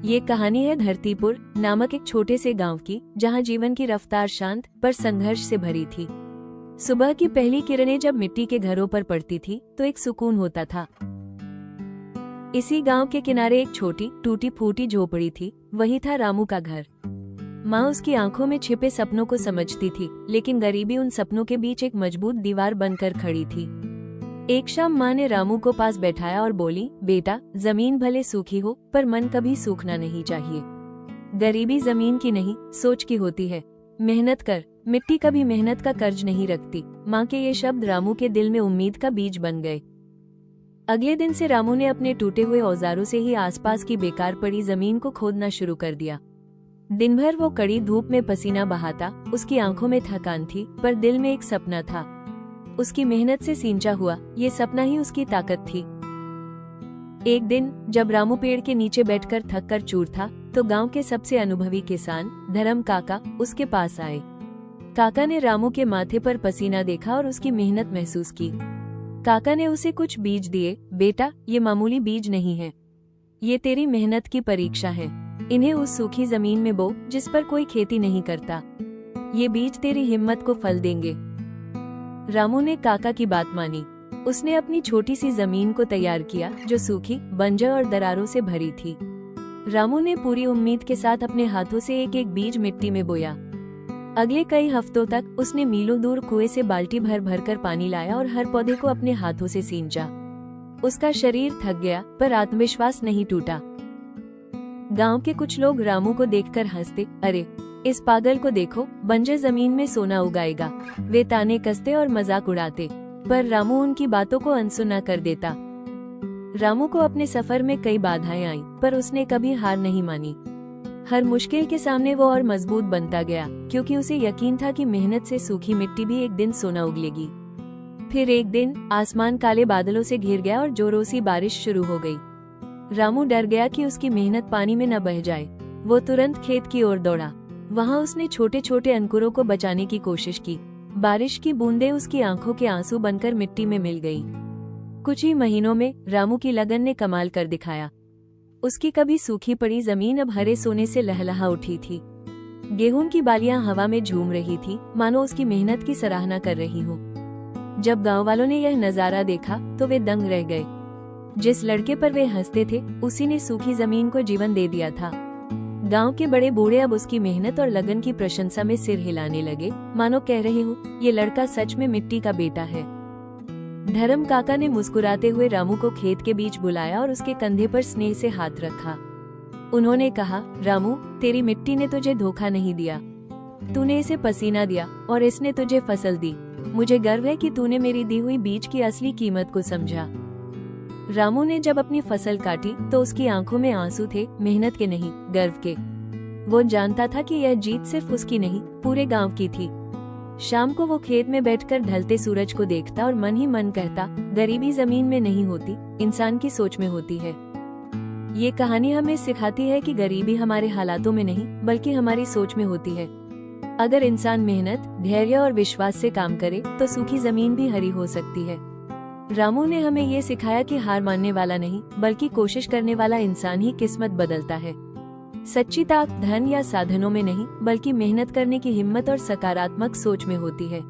ये कहानी है धरतीपुर नामक एक छोटे से गांव की, जहां जीवन की रफ्तार शांत पर संघर्ष से भरी थी। सुबह की पहली किरणें जब मिट्टी के घरों पर पड़ती थी तो एक सुकून होता था। इसी गांव के किनारे एक छोटी टूटी फूटी झोपड़ी थी। वही था रामू का घर। माँ उसकी आंखों में छिपे सपनों को समझती थी, लेकिन गरीबी उन सपनों के बीच एक मजबूत दीवार बनकर खड़ी थी। एक शाम माँ ने रामू को पास बैठाया और बोली, बेटा, जमीन भले सूखी हो पर मन कभी सूखना नहीं चाहिए। गरीबी जमीन की नहीं, सोच की होती है। मेहनत कर, मिट्टी कभी मेहनत का कर्ज नहीं रखती। माँ के ये शब्द रामू के दिल में उम्मीद का बीज बन गए। अगले दिन से रामू ने अपने टूटे हुए औजारों से ही आसपास की बेकार पड़ी जमीन को खोदना शुरू कर दिया। दिन भर वो कड़ी धूप में पसीना बहाता। उसकी आंखों में थकान थी, पर दिल में एक सपना था। उसकी मेहनत से सींचा हुआ ये सपना ही उसकी ताकत थी। एक दिन जब रामू पेड़ के नीचे बैठकर थक कर चूर था, तो गांव के सबसे अनुभवी किसान धर्म काका उसके पास आए। काका ने रामू के माथे पर पसीना देखा और उसकी मेहनत महसूस की। काका ने उसे कुछ बीज दिए। बेटा, ये मामूली बीज नहीं है, ये तेरी मेहनत की परीक्षा है। इन्हें उस सूखी जमीन में बो जिस पर कोई खेती नहीं करता। ये बीज तेरी हिम्मत को फल देंगे। रामू ने काका की बात मानी। उसने अपनी छोटी सी जमीन को तैयार किया, जो सूखी, बंजर और दरारों से भरी थी। रामू ने पूरी उम्मीद के साथ अपने हाथों से एक एक बीज मिट्टी में बोया। अगले कई हफ्तों तक उसने मीलों दूर कुएं से बाल्टी भर भर कर पानी लाया और हर पौधे को अपने हाथों से सींचा। उसका शरीर थक गया, पर आत्मविश्वास नहीं टूटा। गांव के कुछ लोग रामू को देखकर हंसते, अरे इस पागल को देखो, बंजर जमीन में सोना उगाएगा। वे ताने कसते और मजाक उड़ाते, पर रामू उनकी बातों को अनसुना कर देता। रामू को अपने सफर में कई बाधाएं आईं, पर उसने कभी हार नहीं मानी। हर मुश्किल के सामने वो और मजबूत बनता गया, क्योंकि उसे यकीन था कि मेहनत से सूखी मिट्टी भी एक दिन सोना उगलेगी। फिर एक दिन आसमान काले बादलों से घिर गया और जोरों से बारिश शुरू हो गई। रामू डर गया कि उसकी मेहनत पानी में न बह जाए। वो तुरंत खेत की ओर दौड़ा। वहाँ उसने छोटे छोटे अंकुरों को बचाने की कोशिश की। बारिश की बूंदें उसकी आंखों के आंसू बनकर मिट्टी में मिल गईं। कुछ ही महीनों में रामू की लगन ने कमाल कर दिखाया। उसकी कभी सूखी पड़ी जमीन अब हरे सोने से लहलहा उठी थी। गेहूं की बालियां हवा में झूम रही थी, मानो उसकी मेहनत की सराहना कर रही हो। जब गांव वालों ने यह नजारा देखा तो वे दंग रह गए। जिस लड़के पर वे हंसते थे, उसी ने सूखी जमीन को जीवन दे दिया था। गांव के बड़े बूढ़े अब उसकी मेहनत और लगन की प्रशंसा में सिर हिलाने लगे, मानो कह रहे हो, ये लड़का सच में मिट्टी का बेटा है। धर्म काका ने मुस्कुराते हुए रामू को खेत के बीच बुलाया और उसके कंधे पर स्नेह से हाथ रखा। उन्होंने कहा, रामू, तेरी मिट्टी ने तुझे धोखा नहीं दिया। तूने इसे पसीना दिया और इसने तुझे फसल दी। मुझे गर्व है कि तूने मेरी दी हुई बीज की असली कीमत को समझा। रामू ने जब अपनी फसल काटी तो उसकी आंखों में आंसू थे, मेहनत के नहीं, गर्व के। वो जानता था कि यह जीत सिर्फ उसकी नहीं, पूरे गांव की थी। शाम को वो खेत में बैठकर ढलते सूरज को देखता और मन ही मन कहता, गरीबी जमीन में नहीं होती, इंसान की सोच में होती है। ये कहानी हमें सिखाती है कि गरीबी हमारे हालातों में नहीं, बल्कि हमारी सोच में होती है। अगर इंसान मेहनत, धैर्य और विश्वास से काम करे तो सूखी जमीन भी हरी हो सकती है। रामू ने हमें ये सिखाया कि हार मानने वाला नहीं, बल्कि कोशिश करने वाला इंसान ही किस्मत बदलता है। सच्ची ताकत धन या साधनों में नहीं, बल्कि मेहनत करने की हिम्मत और सकारात्मक सोच में होती है।